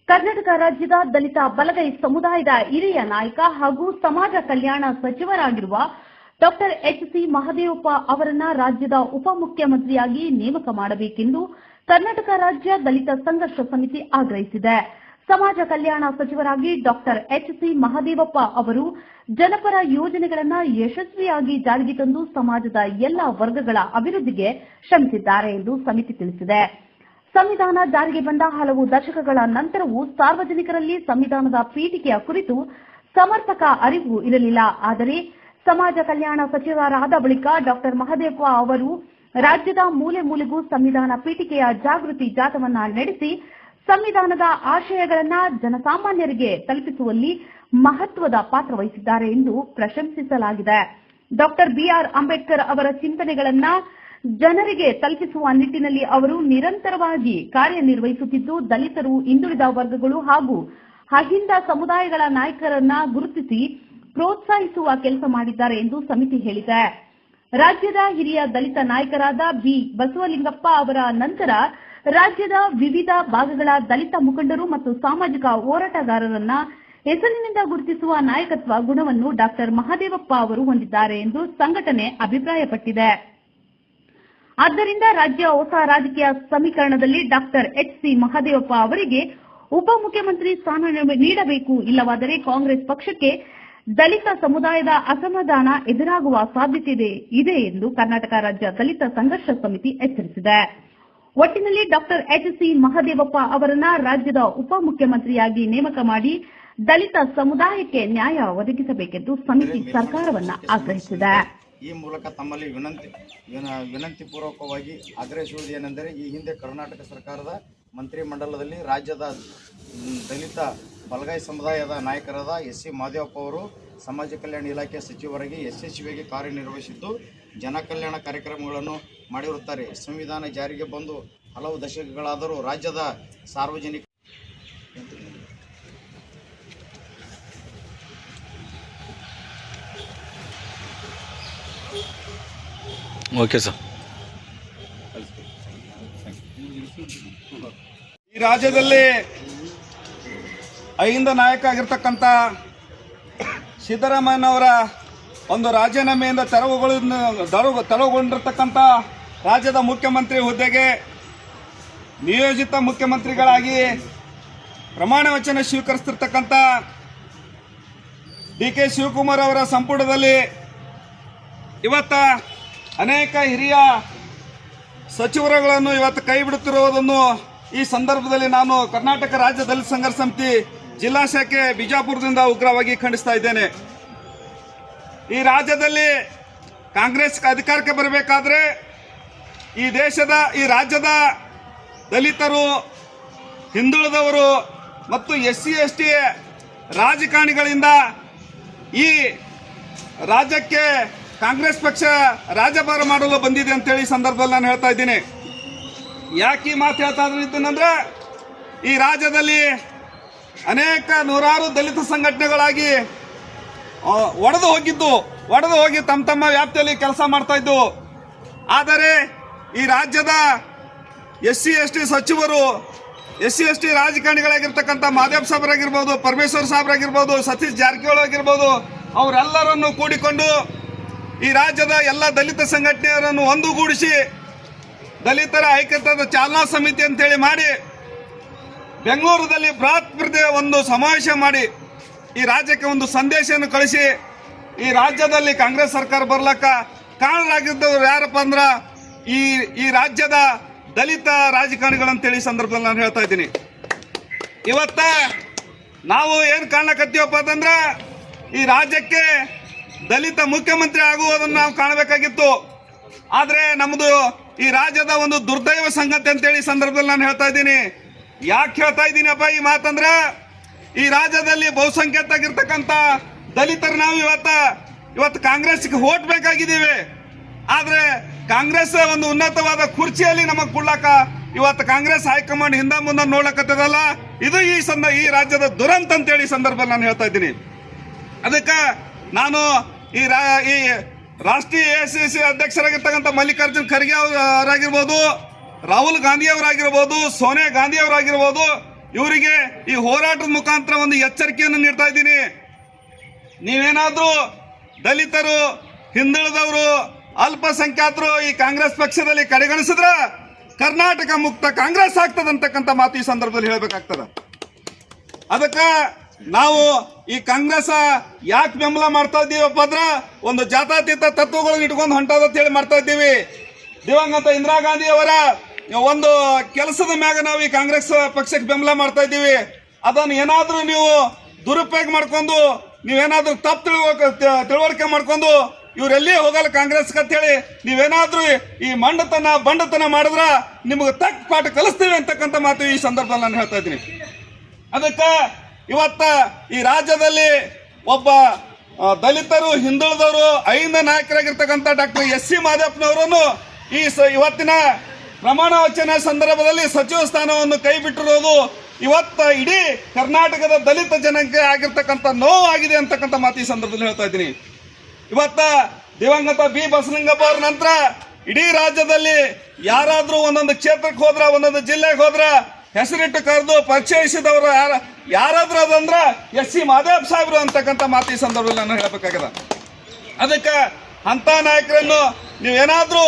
ಕರ್ನಾಟಕ ರಾಜ್ಯದ ದಲಿತ ಬಲಗೈ ಸಮುದಾಯದ ಹಿರಿಯ ನಾಯಕ ಹಾಗೂ ಸಮಾಜ ಕಲ್ಯಾಣ ಸಚಿವರಾಗಿರುವ ಡಾಕ್ಟರ್ ಎಚ್.ಸಿ. ಮಹದೇವಪ್ಪ ಅವರನ್ನ ರಾಜ್ಯದ ಉಪಮುಖ್ಯಮಂತ್ರಿಯಾಗಿ ನೇಮಕ ಮಾಡಬೇಕೆಂದು ಕರ್ನಾಟಕ ರಾಜ್ಯ ದಲಿತ ಸಂಘರ್ಷ ಸಮಿತಿ ಆಗ್ರಹಿಸಿದೆ. ಸಮಾಜ ಕಲ್ಯಾಣ ಸಚಿವರಾಗಿ ಡಾಕ್ಟರ್ ಎಚ್.ಸಿ. ಮಹದೇವಪ್ಪ ಅವರು ಜನಪರ ಯೋಜನೆಗಳನ್ನು ಯಶಸ್ವಿಯಾಗಿ ಜಾರಿಗೆ ತಂದು ಸಮಾಜದ ಎಲ್ಲ ವರ್ಗಗಳ ಅಭಿವೃದ್ಧಿಗೆ ಶ್ರಮಿಸಿದ್ದಾರೆ ಎಂದು ಸಮಿತಿ ತಿಳಿಸಿದೆ. ಸಂವಿಧಾನ ಜಾರಿಗೆ ಬಂದ ಹಲವು ದಶಕಗಳ ನಂತರವೂ ಸಾರ್ವಜನಿಕರಲ್ಲಿ ಸಂವಿಧಾನದ ಪೀಠಿಕೆಯ ಕುರಿತು ಸಮರ್ಪಕ ಅರಿವು ಇರಲಿಲ್ಲ. ಆದರೆ ಸಮಾಜ ಕಲ್ಯಾಣ ಸಚಿವರಾದ ಬಳಿಕ ಡಾಕ್ಟರ್ ಮಹದೇವಪ್ಪ ಅವರು ರಾಜ್ಯದ ಮೂಲೆ ಮೂಲೆಗೂ ಸಂವಿಧಾನ ಪೀಠಿಕೆಯ ಜಾಗೃತಿ ಜಾಥಾವನ್ನ ನಡೆಸಿ ಸಂವಿಧಾನದ ಆಶಯಗಳನ್ನು ಜನಸಾಮಾನ್ಯರಿಗೆ ತಲುಪಿಸುವಲ್ಲಿ ಮಹತ್ವದ ಪಾತ್ರ ವಹಿಸಿದ್ದಾರೆ ಎಂದು ಪ್ರಶಂಸಿಸಲಾಗಿದೆ. ಡಾಕ್ಟರ್ ಬಿಆರ್ ಅಂಬೇಡ್ಕರ್ ಅವರ ಚಿಂತನೆಗಳನ್ನು ಜನರಿಗೆ ತಲುಪಿಸುವ ನಿಟ್ಟಿನಲ್ಲಿ ಅವರು ನಿರಂತರವಾಗಿ ಕಾರ್ಯನಿರ್ವಹಿಸುತ್ತಿದ್ದು, ದಲಿತರು, ಹಿಂದುಳಿದ ವರ್ಗಗಳು ಹಾಗೂ ಅಹಿಂದ ಸಮುದಾಯಗಳ ನಾಯಕರನ್ನ ಗುರುತಿಸಿ ಪ್ರೋತ್ಸಾಹಿಸುವ ಕೆಲಸ ಮಾಡಿದ್ದಾರೆ ಎಂದು ಸಮಿತಿ ಹೇಳಿದೆ. ರಾಜ್ಯದ ಹಿರಿಯ ದಲಿತ ನಾಯಕರಾದ ಬಿ. ಬಸವಲಿಂಗಪ್ಪ ಅವರ ನಂತರ ರಾಜ್ಯದ ವಿವಿಧ ಭಾಗಗಳ ದಲಿತ ಮುಖಂಡರು ಮತ್ತು ಸಾಮಾಜಿಕ ಹೋರಾಟಗಾರರನ್ನ ಹೆಸರಿನಿಂದ ಗುರುತಿಸುವ ನಾಯಕತ್ವ ಗುಣವನ್ನು ಡಾಕ್ಟರ್ ಮಹದೇವಪ್ಪ ಅವರು ಹೊಂದಿದ್ದಾರೆ ಎಂದು ಸಂಘಟನೆ ಅಭಿಪ್ರಾಯಪಟ್ಟಿದೆ. ಆದ್ದರಿಂದ ರಾಜ್ಯ ಹೊಸ ರಾಜಕೀಯ ಸಮೀಕರಣದಲ್ಲಿ ಡಾಕ್ಟರ್ ಎಚ್.ಸಿ. ಮಹದೇವಪ್ಪ ಅವರಿಗೆ ಉಪಮುಖ್ಯಮಂತ್ರಿ ಸ್ಥಾನ ನೀಡಬೇಕು. ಇಲ್ಲವಾದರೆ ಕಾಂಗ್ರೆಸ್ ಪಕ್ಷಕ್ಕೆ ದಲಿತ ಸಮುದಾಯದ ಅಸಮಾಧಾನ ಎದುರಾಗುವ ಸಾಧ್ಯತೆ ಇದೆ ಎಂದು ಕರ್ನಾಟಕ ರಾಜ್ಯ ದಲಿತ ಸಂಘರ್ಷ ಸಮಿತಿ ಎಚ್ಚರಿಸಿದೆ. ಒಟ್ಟಿನಲ್ಲಿ ಡಾಕ್ಟರ್ ಎಚ್.ಸಿ. ಮಹದೇವಪ್ಪ ಅವರನ್ನ ರಾಜ್ಯದ ಉಪಮುಖ್ಯಮಂತ್ರಿಯಾಗಿ ನೇಮಕ ಮಾಡಿ ದಲಿತ ಸಮುದಾಯಕ್ಕೆ ನ್ಯಾಯ ಒದಗಿಸಬೇಕೆಂದು ಸಮಿತಿ ಸರ್ಕಾರವನ್ನು ಆಗ್ರಹಿಸಿದೆ. ಈ ಮೂಲಕ ತಮ್ಮಲ್ಲಿ ವಿನಂತಿ ಪೂರ್ವಕವಾಗಿ ಆಗ್ರಹಿಸುವುದು ಏನೆಂದರೆ, ಈ ಹಿಂದೆ ಕರ್ನಾಟಕ ಸರ್ಕಾರದ ಮಂತ್ರಿಮಂಡಲದಲ್ಲಿ ರಾಜ್ಯದ ದಲಿತ ಬಲಗೈ ಸಮುದಾಯದ ನಾಯಕರಾದ ಎಸ್.ಸಿ. ಮಹದೇವಪ್ಪ ಅವರು ಸಮಾಜ ಕಲ್ಯಾಣ ಇಲಾಖೆ ಸಚಿವರಾಗಿ ಯಶಸ್ವಿಯಾಗಿ ಕಾರ್ಯನಿರ್ವಹಿಸಿದ್ದು ಜನಕಲ್ಯಾಣ ಕಾರ್ಯಕ್ರಮಗಳನ್ನು ಮಾಡಿರುತ್ತಾರೆ. ಸಂವಿಧಾನ ಜಾರಿಗೆ ಬಂದು ಹಲವು ದಶಕಗಳಾದರೂ ರಾಜ್ಯದ ಸಾರ್ವಜನಿಕ ಓಕೆ ಸರ್. ಈ ರಾಜ್ಯದಲ್ಲಿ ಅಹಿಂದ ನಾಯಕ ಆಗಿರ್ತಕ್ಕಂಥ ಸಿದ್ದರಾಮಯ್ಯನವರ ಒಂದು ರಾಜೀನಾಮೆಯಿಂದ ತೆರವುಗೊಂಡಿರ್ತಕ್ಕಂಥ ರಾಜ್ಯದ ಮುಖ್ಯಮಂತ್ರಿ ಹುದ್ದೆಗೆ ನಿಯೋಜಿತ ಮುಖ್ಯಮಂತ್ರಿಗಳಾಗಿ ಪ್ರಮಾಣ ವಚನ ಸ್ವೀಕರಿಸ್ತಿರ್ತಕ್ಕಂಥ ಡಿ.ಕೆ. ಶಿವಕುಮಾರ್ ಅವರ ಸಂಪುಟದಲ್ಲಿ ಇವತ್ತ ಅನೇಕ ಹಿರಿಯ ಸಚಿವರುಗಳನ್ನು ಇವತ್ತು ಕೈ ಬಿಡುತ್ತಿರುವುದನ್ನು ಈ ಸಂದರ್ಭದಲ್ಲಿ ನಾನು ಕರ್ನಾಟಕ ರಾಜ್ಯ ದಲಿತ ಸಂಘರ್ಷ ಸಮಿತಿ ಜಿಲ್ಲಾ ಶಾಖೆ ಬಿಜಾಪುರದಿಂದ ಉಗ್ರವಾಗಿ ಖಂಡಿಸ್ತಾ ಇದ್ದೇನೆ. ಈ ರಾಜ್ಯದಲ್ಲಿ ಕಾಂಗ್ರೆಸ್ ಅಧಿಕಾರಕ್ಕೆ ಬರಬೇಕಾದ್ರೆ ಈ ರಾಜ್ಯದ ದಲಿತರು, ಹಿಂದುಳಿದವರು ಮತ್ತು ಎಸ್.ಸಿ. ಎಸ್.ಟಿ. ರಾಜಕಾರಣಿಗಳಿಂದ ಈ ರಾಜ್ಯಕ್ಕೆ ಕಾಂಗ್ರೆಸ್ ಪಕ್ಷ ರಾಜ್ಯಭಾರ ಮಾಡಲು ಬಂದಿದೆ ಅಂತೇಳಿ ಸಂದರ್ಭದಲ್ಲಿ ನಾನು ಹೇಳ್ತಾ ಇದ್ದೀನಿ. ಯಾಕೆ ಈ ಮಾತು ಹೇಳ್ತಾ ಇದ್ದೀನಂದ್ರೆ, ಈ ರಾಜ್ಯದಲ್ಲಿ ಅನೇಕ ನೂರಾರು ದಲಿತ ಸಂಘಟನೆಗಳಾಗಿ ಒಡೆದು ಹೋಗಿ ತಮ್ಮ ವ್ಯಾಪ್ತಿಯಲ್ಲಿ ಕೆಲಸ ಮಾಡ್ತಾ ಇದ್ದು. ಆದರೆ ಈ ರಾಜ್ಯದ ಎಸ್.ಸಿ. ಎಸ್.ಟಿ. ಸಚಿವರು, ಎಸ್.ಸಿ. ಎಸ್.ಟಿ. ರಾಜಕಾರಣಿಗಳಾಗಿರ್ತಕ್ಕಂಥ ಮಾದೇವ್ ಸಾಬ್ರಾಗಿರ್ಬೋದು, ಪರಮೇಶ್ವರ್ ಸಾಬ್ರಾಗಿರ್ಬೋದು, ಸತೀಶ್ ಜಾರಕಿಹೊಳಿ ಆಗಿರ್ಬೋದು, ಅವರೆಲ್ಲರನ್ನು ಕೂಡಿಕೊಂಡು ಈ ರಾಜ್ಯದ ಎಲ್ಲ ದಲಿತ ಸಂಘಟನೆಯರನ್ನು ಒಂದುಗೂಡಿಸಿ ದಲಿತರ ಐಕ್ಯತಾದ ಚಾಲನಾ ಸಮಿತಿ ಅಂತೇಳಿ ಮಾಡಿ ಬೆಂಗಳೂರಿನಲ್ಲಿ ಬೃಹತ್ ಒಂದು ಸಮಾವೇಶ ಮಾಡಿ ಈ ರಾಜ್ಯಕ್ಕೆ ಒಂದು ಸಂದೇಶವನ್ನು ಕಳಿಸಿ ಈ ರಾಜ್ಯದಲ್ಲಿ ಕಾಂಗ್ರೆಸ್ ಸರ್ಕಾರ ಬರ್ಲಕ್ಕ ಕಾರಣರಾಗಿದ್ದವರು ಯಾರಪ್ಪ ಅಂದ್ರ ಈ ರಾಜ್ಯದ ದಲಿತ ರಾಜಕಾರಣಿಗಳಂತೇಳಿ ಸಂದರ್ಭದಲ್ಲಿ ನಾನು ಹೇಳ್ತಾ ಇದ್ದೀನಿ. ಇವತ್ತ ನಾವು ಏನು ಕಾಣಕತ್ತೀವಪ್ಪ ಅಂತಂದ್ರೆ, ಈ ರಾಜ್ಯಕ್ಕೆ ದಲಿತ ಮುಖ್ಯಮಂತ್ರಿ ಆಗುವುದನ್ನು ನಾವು ಕಾಣಬೇಕಾಗಿತ್ತು. ಆದರೆ ನಮ್ಮದು ಈ ರಾಜ್ಯದ ಒಂದು ದುರ್ದೈವ ಸಂಗತಿ ಅಂತೇಳಿ ಸಂದರ್ಭದಲ್ಲಿ ನಾನು ಹೇಳ್ತಾ ಇದ್ದೀನಿ. ಯಾಕೆ ಹೇಳ್ತಾ ಇದ್ದೀನಪ್ಪ ಈ ಮಾತಂದ್ರೆ, ಈ ರಾಜ್ಯದಲ್ಲಿ ಬಹುಸಂಖ್ಯಾತರಾಗಿರ್ತಕ್ಕಂಥ ದಲಿತರು ನಾವು ಇವತ್ತು ಕಾಂಗ್ರೆಸ್ಗೆ ಓಟ್ ಬೇಕಾಗಿದ್ದೀವಿ. ಆದರೆ ಕಾಂಗ್ರೆಸ್ ಒಂದು ಉನ್ನತವಾದ ಕುರ್ಚಿಯಲ್ಲಿ ನಮಗೆ ಕೊಡ್ಲಾಕ ಇವತ್ತು ಕಾಂಗ್ರೆಸ್ ಹೈಕಮಾಂಡ್ ಹಿಂದ ಮುಂದೆ ನೋಡ್ಲಕತ್ತದಲ್ಲ, ಇದು ಈ ರಾಜ್ಯದ ದುರಂತ ಅಂತೇಳಿ ಸಂದರ್ಭದಲ್ಲಿ ನಾನು ಹೇಳ್ತಾ ಇದ್ದೀನಿ. ಅದಕ್ಕೆ ನಾನು ಈ ರಾಷ್ಟ್ರೀಯ ಎಐಸಿಸಿ ಅಧ್ಯಕ್ಷರಾಗಿರ್ತಕ್ಕಂಥ ಮಲ್ಲಿಕಾರ್ಜುನ್ ಖರ್ಗೆ ಅವರಾಗಿರ್ಬೋದು, ರಾಹುಲ್ ಗಾಂಧಿ ಅವರಾಗಿರ್ಬೋದು, ಸೋನಿಯಾ ಗಾಂಧಿ ಅವರಾಗಿರ್ಬೋದು, ಇವರಿಗೆ ಈ ಹೋರಾಟದ ಮುಖಾಂತರ ಒಂದು ಎಚ್ಚರಿಕೆಯನ್ನು ನೀಡ್ತಾ ಇದ್ದೀನಿ. ನೀವೇನಾದ್ರೂ ದಲಿತರು, ಹಿಂದುಳಿದವರು, ಅಲ್ಪಸಂಖ್ಯಾತರು ಈ ಕಾಂಗ್ರೆಸ್ ಪಕ್ಷದಲ್ಲಿ ಕಡೆಗಣಿಸಿದ್ರ ಕರ್ನಾಟಕ ಮುಕ್ತ ಕಾಂಗ್ರೆಸ್ ಆಗ್ತದಂತಕ್ಕಂಥ ಮಾತು ಈ ಸಂದರ್ಭದಲ್ಲಿ ಹೇಳಬೇಕಾಗ್ತದ. ಅದಕ್ಕೆ ನಾವು ಈ ಕಾಂಗ್ರೆಸ್ ಯಾಕೆ ಬೆಂಬಲ ಮಾಡ್ತಾ ಇದ್ದೀವಪ್ಪ ಅಂದ್ರ ಒಂದು ಜಾತ್ಯತೀತ ತತ್ವಗಳನ್ನು ಇಟ್ಕೊಂಡು ಹೊಂಟದ ಹೇಳಿ ಮಾಡ್ತಾ ಇದ್ದೀವಿ. ದಿವಂಗತ ಇಂದಿರಾ ಗಾಂಧಿ ಅವರ ಒಂದು ಕೆಲಸದ ಮ್ಯಾಗ ನಾವು ಈ ಕಾಂಗ್ರೆಸ್ ಪಕ್ಷಕ್ಕೆ ಬೆಂಬಲ ಮಾಡ್ತಾ ಇದ್ದೀವಿ. ಅದನ್ನು ಏನಾದ್ರೂ ನೀವು ದುರುಪಯೋಗ ಮಾಡ್ಕೊಂಡು ನೀವೇನಾದ್ರೂ ತಪ್ಪು ತಿಳುವಳಿಕೆ ಮಾಡ್ಕೊಂಡು ಇವರೆಲ್ಲಿ ಹೋಗಲ್ಲ ಕಾಂಗ್ರೆಸ್ ಅಂತ ಹೇಳಿ ನೀವೇನಾದ್ರೂ ಈ ಬಂಡತನ ಮಾಡಿದ್ರ ನಿಮಗೆ ತಕ್ಕ ಪಾಠ ಕಲಿಸ್ತೀವಿ ಅಂತಕ್ಕಂಥ ಮಾತು ಈ ಸಂದರ್ಭದಲ್ಲಿ ನಾನು ಹೇಳ್ತಾ ಇದ್ದೀನಿ. ಅದಕ್ಕೆ ಇವತ್ತ ಈ ರಾಜ್ಯದಲ್ಲಿ ಒಬ್ಬ ದಲಿತರು, ಹಿಂದುಳಿದವರು, ಐಂದ ನಾಯಕರಾಗಿರ್ತಕ್ಕಂಥ ಡಾಕ್ಟರ್ ಎಸ್ ಸಿ ಮಾದೇಪ್ಪನವರನ್ನು ಈ ಇವತ್ತಿನ ಪ್ರಮಾಣ ವಚನ ಸಂದರ್ಭದಲ್ಲಿ ಸಚಿವ ಸ್ಥಾನವನ್ನು ಕೈ ಬಿಟ್ಟಿರೋದು ಇವತ್ತ ಇಡೀ ಕರ್ನಾಟಕದ ದಲಿತ ಜನಕ್ಕೆ ಆಗಿರ್ತಕ್ಕಂಥ ನೋವಾಗಿದೆ ಅಂತಕ್ಕಂಥ ಮಾತು ಈ ಸಂದರ್ಭದಲ್ಲಿ ಹೇಳ್ತಾ ಇದ್ದೀನಿ. ಇವತ್ತ ದಿವಂಗತ ಬಿ ಬಸಲಿಂಗಪ್ಪ ಅವ್ರ ನಂತರ ಇಡೀ ರಾಜ್ಯದಲ್ಲಿ ಯಾರಾದ್ರೂ ಒಂದೊಂದು ಕ್ಷೇತ್ರಕ್ಕೆ ಹೋದ್ರ, ಒಂದೊಂದು ಜಿಲ್ಲೆಗೆ ಹೋದ್ರ ಹೆಸರಿಟ್ಟು ಕರೆದು ಪರಿಚಯಿಸಿದವರು ಯಾರಾದ್ರೂ ಅದಂದ್ರ ಎಸ್ ಸಿ ಮಾದೇವ್ ಸಾಹೇಬ್ರು ಅಂತಕ್ಕಂಥ ಮಾತು ಈ ಸಂದರ್ಭದಲ್ಲಿ ನಾನು ಹೇಳಬೇಕಾಗಿದೆ. ಅದಕ್ಕೆ ಅಂತ ನಾಯಕರನ್ನು ನೀವೇನಾದ್ರೂ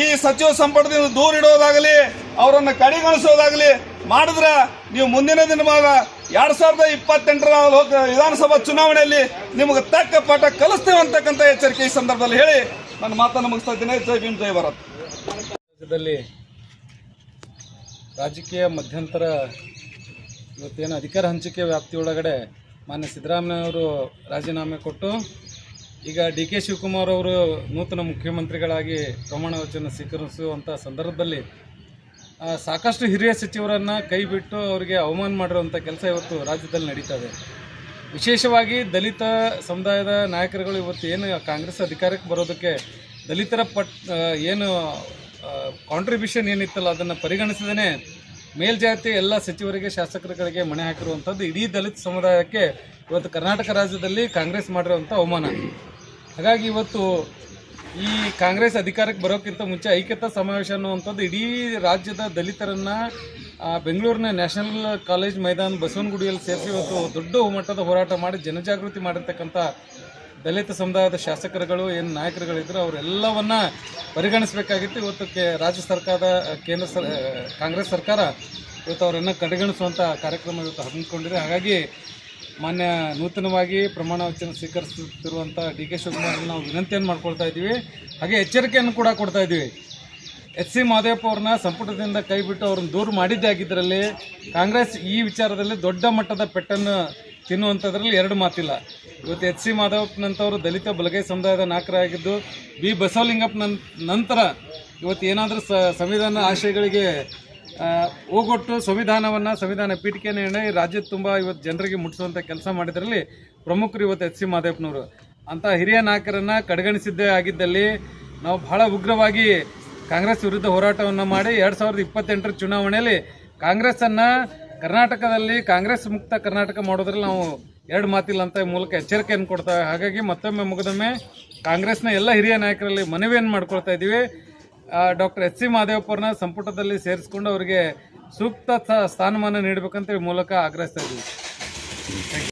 ಈ ಸಚಿವ ಸಂಪುಟದಿಂದ ದೂರ ಇಡೋದಾಗಲಿ, ಅವರನ್ನು ಕಡೆಗಣಿಸೋದಾಗಲಿ ಮಾಡಿದ್ರ ನೀವು ಮುಂದಿನ ದಿನವಾಗ 2028ರ ವಿಧಾನಸಭಾ ಚುನಾವಣೆಯಲ್ಲಿ ನಿಮಗೆ ತಕ್ಕ ಪಾಠ ಕಲಿಸ್ತೇವೆ ಅಂತಕ್ಕಂಥ ಎಚ್ಚರಿಕೆ ಈ ಸಂದರ್ಭದಲ್ಲಿ ಹೇಳಿ ನನ್ನ ಮಾತನ್ನು ಮುಗಿಸ್ತಾ ಇದ್ದೇನೆ. ಜೈ ಭೀಮ್, ಜೈ ಭಾರತ್. ರಾಜ್ಯದಲ್ಲಿ ರಾಜಕೀಯ ಮಧ್ಯಂತರ ಇವತ್ತೇನು ಅಧಿಕಾರ ಹಂಚಿಕೆ ವ್ಯಾಪ್ತಿಯೊಳಗಡೆ ಮಾನ್ಯ ಸಿದ್ದರಾಮಯ್ಯವರು ರಾಜೀನಾಮೆ ಕೊಟ್ಟು ಈಗ ಡಿ ಕೆ ಶಿವಕುಮಾರ್ ಅವರು ನೂತನ ಮುಖ್ಯಮಂತ್ರಿಗಳಾಗಿ ಪ್ರಮಾಣ ವಚನ ಸ್ವೀಕರಿಸುವಂಥ ಸಂದರ್ಭದಲ್ಲಿ ಸಾಕಷ್ಟು ಹಿರಿಯ ಸಚಿವರನ್ನು ಕೈ ಬಿಟ್ಟು ಅವರಿಗೆ ಅವಮಾನ ಮಾಡಿರುವಂಥ ಕೆಲಸ ಇವತ್ತು ರಾಜ್ಯದಲ್ಲಿ ನಡೀತಾ ಇದೆ. ವಿಶೇಷವಾಗಿ ದಲಿತ ಸಮುದಾಯದ ನಾಯಕರುಗಳು ಇವತ್ತು ಏನು ಕಾಂಗ್ರೆಸ್ ಅಧಿಕಾರಕ್ಕೆ ಬರೋದಕ್ಕೆ ದಲಿತರ ಏನು ಕಾಂಟ್ರಿಬ್ಯೂಷನ್ ಏನಿತ್ತಲ್ಲ ಅದನ್ನು ಪರಿಗಣಿಸದೇ ಮೇಲ್ಜಾತಿ ಎಲ್ಲ ಸಚಿವರಿಗೆ, ಶಾಸಕರುಗಳಿಗೆ ಮಣೆ ಹಾಕಿರುವಂಥದ್ದು ಇಡೀ ದಲಿತ ಸಮುದಾಯಕ್ಕೆ ಇವತ್ತು ಕರ್ನಾಟಕ ರಾಜ್ಯದಲ್ಲಿ ಕಾಂಗ್ರೆಸ್ ಮಾಡಿರುವಂಥ ಅವಮಾನ. ಹಾಗಾಗಿ ಇವತ್ತು ಈ ಕಾಂಗ್ರೆಸ್ ಅಧಿಕಾರಕ್ಕೆ ಬರೋಕ್ಕಿಂತ ಮುಂಚೆ ಐಕ್ಯತಾ ಸಮಾವೇಶ ಅನ್ನುವಂಥದ್ದು ಇಡೀ ರಾಜ್ಯದ ದಲಿತರನ್ನು ಬೆಂಗಳೂರಿನ ನ್ಯಾಷನಲ್ ಕಾಲೇಜ್ ಮೈದಾನ ಬಸವನಗುಡಿಯಲ್ಲಿ ಸೇರಿಸಿ ಇವತ್ತು ದೊಡ್ಡ ಮಟ್ಟದ ಹೋರಾಟ ಮಾಡಿ ಜನಜಾಗೃತಿ ಮಾಡಿರ್ತಕ್ಕಂಥ ದಲಿತ ಸಮುದಾಯದ ಶಾಸಕರುಗಳು ಏನು ನಾಯಕರುಗಳಿದ್ರು ಅವರೆಲ್ಲವನ್ನ ಪರಿಗಣಿಸಬೇಕಾಗಿತ್ತು. ಇವತ್ತು ರಾಜ್ಯ ಸರ್ಕಾರದ ಕಾಂಗ್ರೆಸ್ ಸರ್ಕಾರ ಇವತ್ತು ಅವರನ್ನು ಕಡೆಗಣಿಸುವಂಥ ಕಾರ್ಯಕ್ರಮ ಇವತ್ತು ಹಮ್ಮಿಕೊಂಡಿದೆ. ಹಾಗಾಗಿ ಮಾನ್ಯ ನೂತನವಾಗಿ ಪ್ರಮಾಣ ವಚನ ಸ್ವೀಕರಿಸುತ್ತಿರುವಂಥ ಡಿ ಕೆ ಶಿವಕುಮಾರ್ ನಾವು ವಿನಂತಿಯನ್ನು ಮಾಡ್ಕೊಳ್ತಾ ಇದ್ದೀವಿ. ಹಾಗೆ ಎಚ್ಚರಿಕೆಯನ್ನು ಕೂಡ ಕೊಡ್ತಾ ಇದ್ದೀವಿ. ಎಚ್ ಸಿ ಮಾದೇವಪ್ಪ ಅವ್ರನ್ನ ಸಂಪುಟದಿಂದ ಕೈ ಬಿಟ್ಟು ಅವ್ರನ್ನ ದೂರ ಮಾಡಿದ್ದೇ ಆಗಿದ್ದರಲ್ಲಿ ಕಾಂಗ್ರೆಸ್ ಈ ವಿಚಾರದಲ್ಲಿ ದೊಡ್ಡ ಮಟ್ಟದ ಪೆಟ್ಟನ್ನು ತಿನ್ನುವಂಥದ್ರಲ್ಲಿ ಎರಡು ಮಾತಿಲ್ಲ. ಇವತ್ತು ಎಚ್ ಸಿ ಮಾದೇವಪ್ಪನಂತವರು ದಲಿತ ಬಲಗೈ ಸಮುದಾಯದ ನಾಯಕರಾಗಿದ್ದು, ಬಿ ಬಸವಲಿಂಗಪ್ಪ ನಂತರ ಇವತ್ತು ಏನಾದರೂ ಸಂವಿಧಾನ ಆಶಯಗಳಿಗೆ ಹೋಗೊಟ್ಟು ಸಂವಿಧಾನ ಪೀಠಿಕೆಯನ್ನು ರಾಜ್ಯದ ತುಂಬ ಇವತ್ತು ಜನರಿಗೆ ಮುಟ್ಟಿಸುವಂಥ ಕೆಲಸ ಮಾಡಿದ್ರಲ್ಲಿ ಪ್ರಮುಖರು ಇವತ್ತು ಎಚ್ ಸಿ ಮಾದೇವಪ್ಪನವರು. ಅಂಥ ಹಿರಿಯ ನಾಯಕರನ್ನು ಕಡೆಗಣಿಸಿದ್ದೇ ಆಗಿದ್ದಲ್ಲಿ ನಾವು ಬಹಳ ಉಗ್ರವಾಗಿ ಕಾಂಗ್ರೆಸ್ ವಿರುದ್ಧ ಹೋರಾಟವನ್ನು ಮಾಡಿ 2028ರ ಚುನಾವಣೆಯಲ್ಲಿ ಕಾಂಗ್ರೆಸ್ಸನ್ನು ಕರ್ನಾಟಕದಲ್ಲಿ ಕಾಂಗ್ರೆಸ್ ಮುಕ್ತ ಕರ್ನಾಟಕ ಮಾಡೋದ್ರಲ್ಲಿ ನಾವು ಎರಡು ಮಾತಿಲ್ಲ ಅಂತ ಮೂಲಕ ಎಚ್ಚರಿಕೆಯನ್ನು ಕೊಡ್ತೇವೆ. ಹಾಗಾಗಿ ಮತ್ತೊಮ್ಮೆ ಮುಗಿದೊಮ್ಮೆ ಕಾಂಗ್ರೆಸ್ನ ಎಲ್ಲ ಹಿರಿಯ ನಾಯಕರಲ್ಲಿ ಮನವಿಯನ್ನು ಮಾಡ್ಕೊಳ್ತಾ ಇದ್ದೀವಿ. ಡಾಕ್ಟರ್ ಎಚ್ ಸಿ ಮಾದೇವಪ್ಪ ಅವ್ರನ್ನ ಸಂಪುಟದಲ್ಲಿ ಸೇರಿಸಿಕೊಂಡು ಅವರಿಗೆ ಸೂಕ್ತ ಸ್ಥಾನಮಾನ ನೀಡಬೇಕಂತ ಮೂಲಕ ಆಗ್ರಹಿಸ್ತಾ ಇದ್ದೀವಿ.